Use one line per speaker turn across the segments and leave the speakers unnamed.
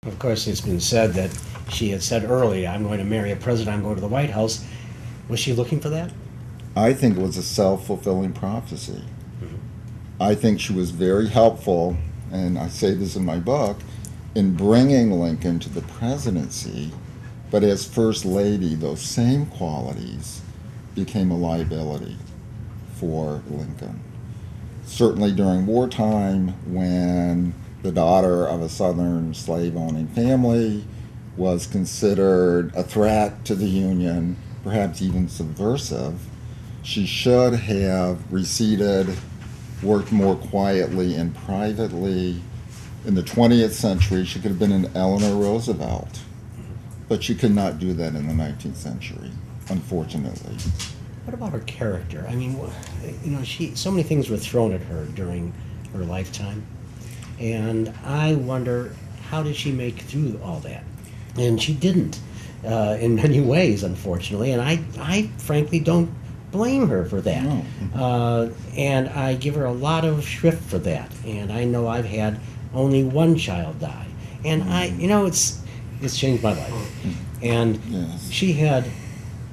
Of course, it's been said that she had said early, I'm going to marry a president, I'm going to the White House. Was she looking for that?
I think it was a self-fulfilling prophecy.
Mm-hmm.
I think she was very helpful, and I say this in my book, in bringing Lincoln to the presidency, but as First Lady, those same qualities became a liability for Lincoln. Certainly during wartime, when the daughter of a Southern slave-owning family was considered a threat to the Union, perhaps even subversive, she should have receded, worked more quietly and privately. In the 20th century, she could have been an Eleanor Roosevelt, but she could not do that in the 19th century, unfortunately.
What about her character? I mean, so many things were thrown at her during her lifetime, and I wonder, how did she make through all that? And she didn't, in many ways, unfortunately, and I frankly don't blame her for that.
No.
And I give her a lot of shrift for that, and I know I've had only one child die, and it's changed my life. And
Yes.
she had,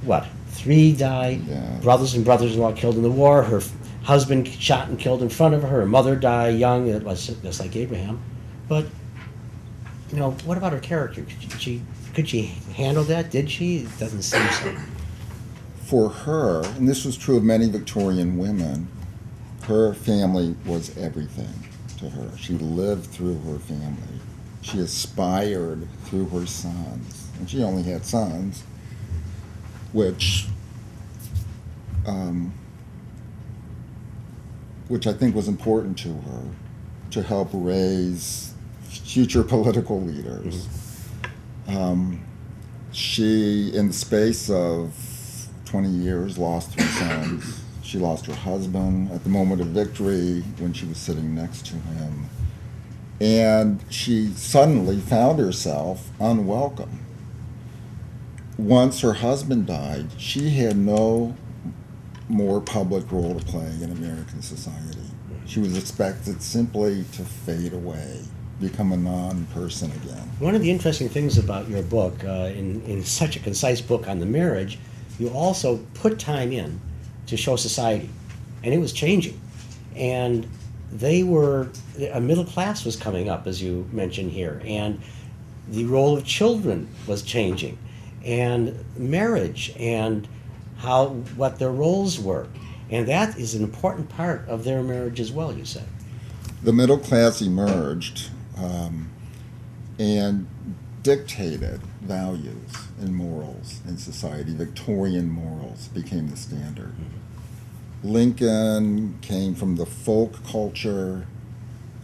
what, 3 die,
Yes.
brothers and brothers-in-law killed in the war, her husband shot and killed in front of her, her mother died young, it was just like Abraham. But, what about her character? Could she handle that? Did she? It doesn't seem so.
For her, and this was true of many Victorian women, her family was everything to her. She lived through her family. She aspired through her sons. And she only had sons, which I think was important to her to help raise future political leaders. She, in the space of 20 years, lost 3 sons. She lost her husband at the moment of victory when she was sitting next to him. And she suddenly found herself unwelcome. Once her husband died, she had no more public role to play in American society. She was expected simply to fade away, become a non-person again.
One of the interesting things about your book, in such a concise book on the marriage, you also put time in to show society, and it was changing. And a middle class was coming up, as you mentioned here, and the role of children was changing, and marriage, and what their roles were. And that is an important part of their marriage as well, you said.
The middle class emerged and dictated values and morals in society. Victorian morals became the standard. Lincoln came from the folk culture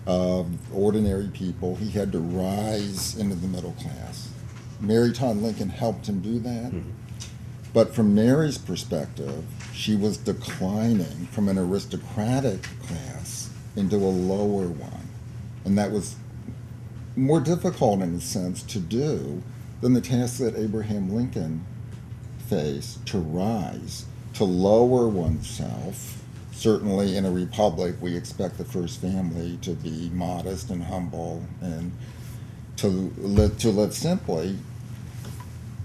of ordinary people. He had to rise into the middle class. Mary Todd Lincoln helped him do that. But from Mary's perspective, she was declining from an aristocratic class into a lower one. And that was more difficult, in a sense, to do than the task that Abraham Lincoln faced, to rise, to lower oneself. Certainly in a republic, we expect the first family to be modest and humble and to live simply.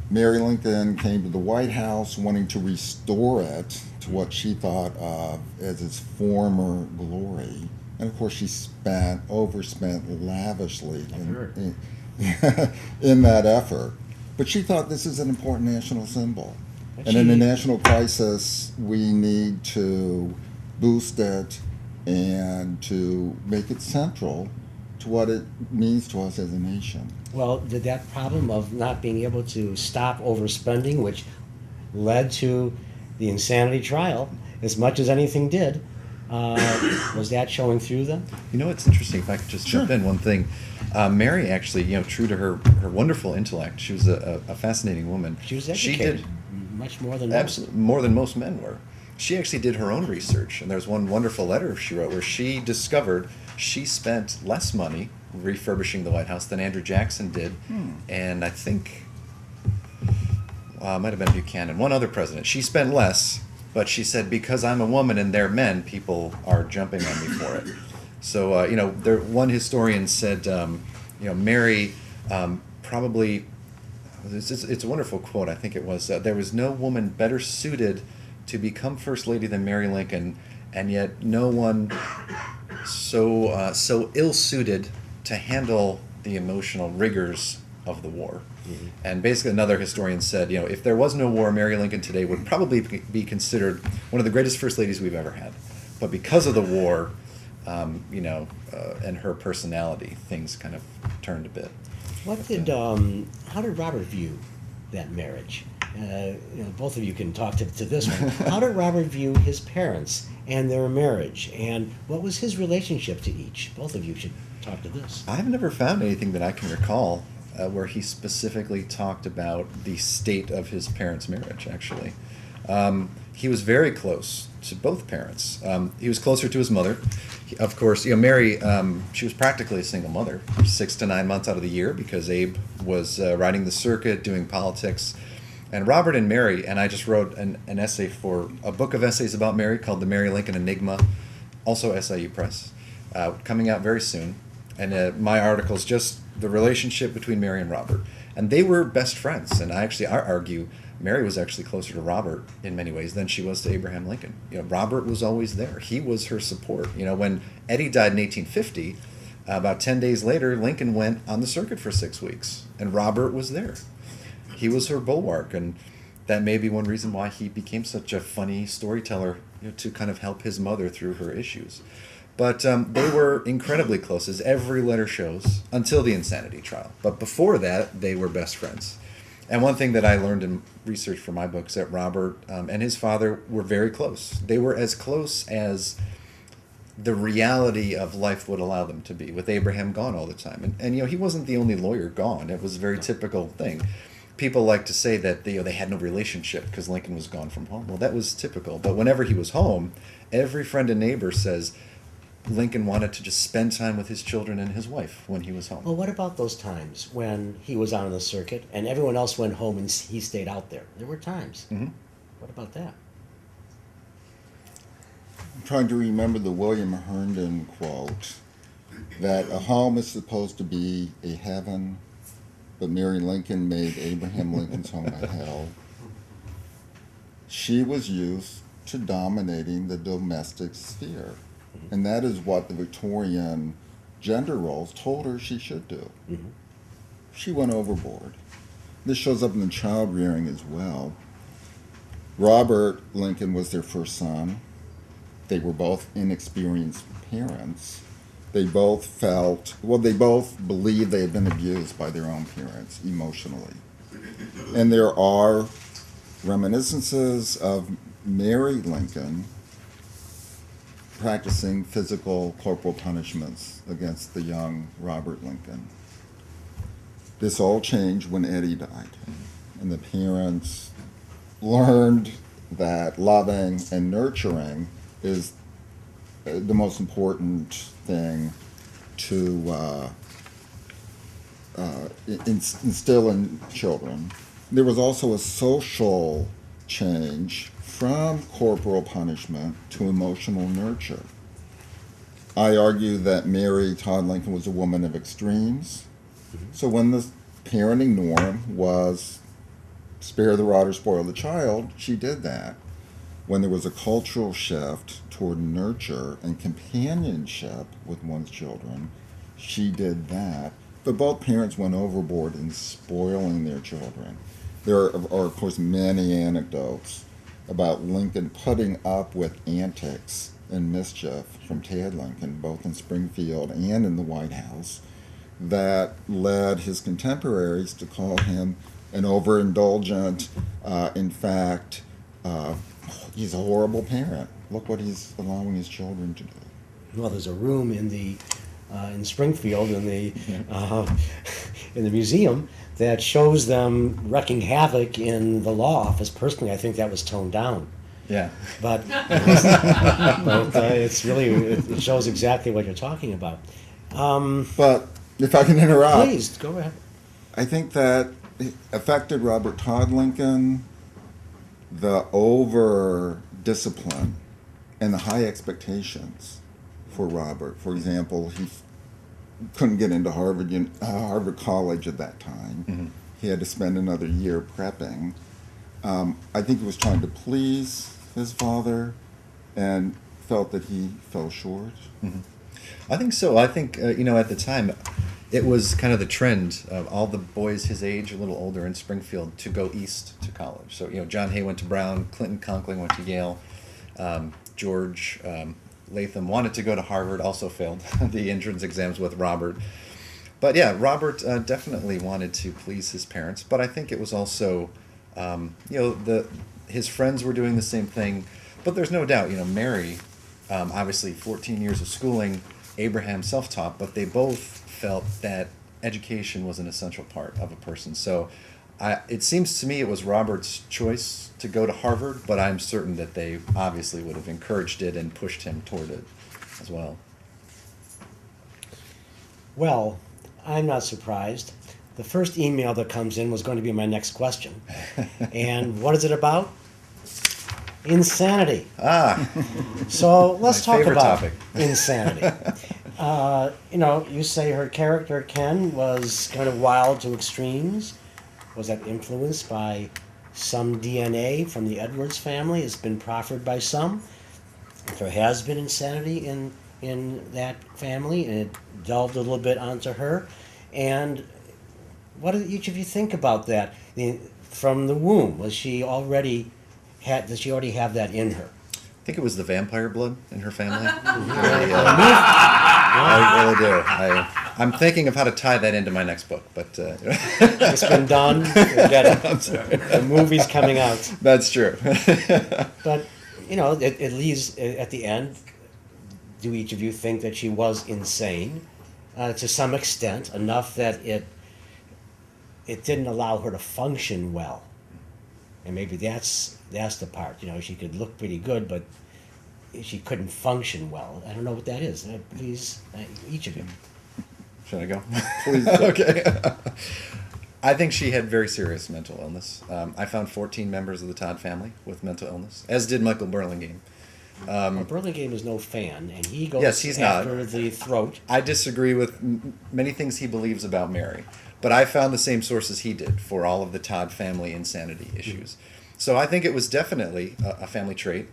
Mary Lincoln came to the White House wanting to restore it to what she thought of as its former glory. And of course, she overspent lavishly in that effort. But she thought this is an important national symbol. And in a national crisis, we need to boost it and to make it central to what it means to us as a nation.
Well, did that problem of not being able to stop overspending, which led to the insanity trial, as much as anything did, was that showing through then?
It's interesting. If I could just jump in one thing. Mary actually, true to her wonderful intellect, she was a fascinating woman.
She was educated, much more than
more than most men were. She actually did her own research, and there's one wonderful letter she wrote where she discovered she spent less money refurbishing the White House than Andrew Jackson did, and I think it might have been Buchanan, one other president. She spent less, but she said, because I'm a woman and they're men, people are jumping on me for it. So, one historian said, Mary probably, it's a wonderful quote. I think it was, there was no woman better suited to become First Lady than Mary Lincoln, and yet no one so ill-suited to handle the emotional rigors of the war.
Mm-hmm.
And basically another historian said, if there was no war, Mary Lincoln today would probably be considered one of the greatest First Ladies we've ever had. But because of the war, and her personality, things kind of turned a bit.
How did Robert view that marriage? Both of you can talk to this one. How did Robert view his parents and their marriage, and what was his relationship to each? Both of you should talk to this.
I've never found anything that I can recall where he specifically talked about the state of his parents' marriage, actually. He was very close to both parents. He was closer to his mother. Of course, Mary, she was practically a single mother, 6 to 9 months out of the year, because Abe was riding the circuit, doing politics. And Robert and Mary, and I just wrote an essay for a book of essays about Mary called The Mary Lincoln Enigma, also SIU Press, coming out very soon. And my article is just the relationship between Mary and Robert. And they were best friends. And I argue Mary was actually closer to Robert in many ways than she was to Abraham Lincoln. Robert was always there. He was her support. When Eddie died in 1850, about 10 days later, Lincoln went on the circuit for 6 weeks, and Robert was there. He was her bulwark, and that may be one reason why he became such a funny storyteller, to kind of help his mother through her issues. But they were incredibly close, as every letter shows, until the insanity trial. But before that, they were best friends. And one thing that I learned in research for my book is that Robert and his father were very close. They were as close as the reality of life would allow them to be, with Abraham gone all the time. And he wasn't the only lawyer gone. It was a very typical thing. People like to say that they had no relationship because Lincoln was gone from home. Well, that was typical. But whenever he was home, every friend and neighbor says Lincoln wanted to just spend time with his children and his wife when he was home.
Well, what about those times when he was out on the circuit and everyone else went home and he stayed out there? There were times.
Mm-hmm.
What about that?
I'm trying to remember the William Herndon quote that a home is supposed to be a heaven, but Mary Lincoln made Abraham Lincoln's home a hell. She was used to dominating the domestic sphere. And that is what the Victorian gender roles told her she should do.
Mm-hmm.
She went overboard. This shows up in the child rearing as well. Robert Lincoln was their first son. They were both inexperienced parents. They both they both believed they had been abused by their own parents emotionally. And there are reminiscences of Mary Lincoln practicing physical corporal punishments against the young Robert Lincoln. This all changed when Eddie died, and the parents learned that loving and nurturing is the most important thing to instill in children. There was also a social change from corporal punishment to emotional nurture. I argue that Mary Todd Lincoln was a woman of extremes. So when the parenting norm was spare the rod or spoil the child, she did that. When there was a cultural shift toward nurture and companionship with one's children, she did that. But both parents went overboard in spoiling their children. There are, of course, many anecdotes about Lincoln putting up with antics and mischief from Tad Lincoln, both in Springfield and in the White House, that led his contemporaries to call him an overindulgent, in fact, he's a horrible parent. Look what he's allowing his children to do.
Well, there's a room in Springfield in the museum that shows them wreaking havoc in the law office. Personally, I think that was toned down.
Yeah.
But it's really, it shows exactly what you're talking about.
But if I can interrupt.
Please, go ahead.
I think that it affected Robert Todd Lincoln, the over-discipline and the high expectations for Robert. For example, couldn't get into Harvard College at that time. He had to spend another year prepping. I think he was trying to please his father and felt that he fell short.
I think so. I think, at the time, it was kind of the trend of all the boys his age, a little older in Springfield, to go east to college. So, John Hay went to Brown, Clinton Conkling went to Yale, George Latham wanted to go to Harvard, also failed the entrance exams with Robert. But yeah, Robert definitely wanted to please his parents, but I think it was also, his friends were doing the same thing. But there's no doubt, Mary, obviously 14 years of schooling, Abraham self-taught, but they both felt that education was an essential part of a person. So it seems to me it was Robert's choice to go to Harvard, but I'm certain that they obviously would have encouraged it and pushed him toward it as well.
Well, I'm not surprised. The first email that comes in was going to be my next question. And what is it about? Insanity. So let's
My
talk
favorite
about
topic.
insanity. You say her character, Ken, was kind of wild to extremes. Was that influenced by some DNA from the Edwards family? It's been proffered by some. There has been insanity in that family, and it delved a little bit onto her. And what do each of you think about that? From the womb, does she already have that in her?
I think it was the vampire blood in her family. I really do. I'm thinking of how to tie that into my next book, but
It's been done. Forget it.
I'm sorry.
The movie's coming out.
That's true.
But, it leaves at the end. Do each of you think that she was insane to some extent, enough that it didn't allow her to function well? And maybe that's the part. She could look pretty good, but she couldn't function well. I don't know what that is. Please, each of you.
Should I go?
Please.
Okay. I think she had very serious mental illness. I found 14 members of the Todd family with mental illness, as did Michael Burlingame.
Burlingame is no fan, and he goes
Yes, he's not.
after the throat.
I disagree with many things he believes about Mary, but I found the same sources he did for all of the Todd family insanity issues. So I think it was definitely a family trait.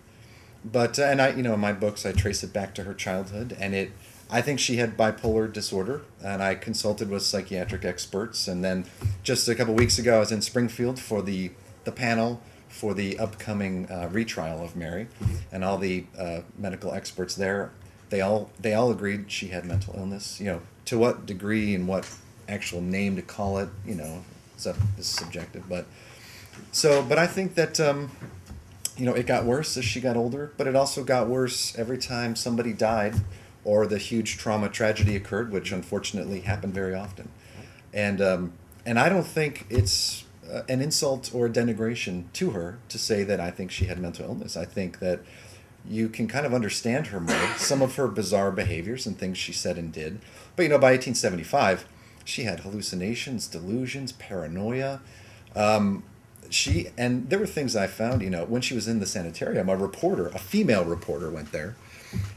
But and I, in my books, I trace it back to her childhood, and I think she had bipolar disorder, and I consulted with psychiatric experts. And then just a couple weeks ago, I was in Springfield for the panel for the upcoming retrial of Mary, and all the medical experts there, they all agreed she had mental illness. To what degree and what actual name to call it, is subjective. But I think that it got worse as she got older, but it also got worse every time somebody died or the huge trauma tragedy occurred, which unfortunately happened very often. And I don't think it's an insult or a denigration to her to say that I think she had mental illness. I think that you can kind of understand her more, some of her bizarre behaviors and things she said and did. But by 1875, she had hallucinations, delusions, paranoia. And there were things I found, when she was in the sanitarium, a female reporter went there,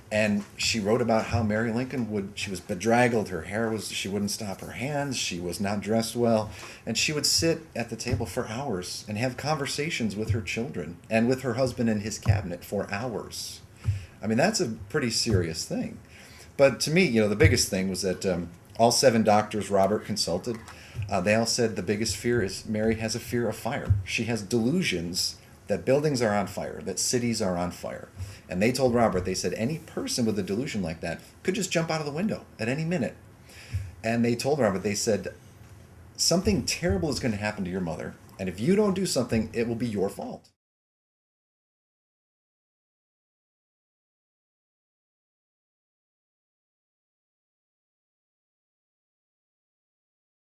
and she wrote about how Mary Lincoln she was bedraggled, she wouldn't stop her hands, she was not dressed well, and she would sit at the table for hours and have conversations with her children and with her husband and his cabinet for hours. I mean, that's a pretty serious thing. But to me, the biggest thing was that all 7 doctors Robert consulted, they all said the biggest fear is Mary has a fear of fire. She has delusions that buildings are on fire, that cities are on fire. And they told Robert, they said, any person with a delusion like that could just jump out of the window at any minute. And they told Robert, they said, something terrible is going to happen to your mother, and if you don't do something, it will be your fault.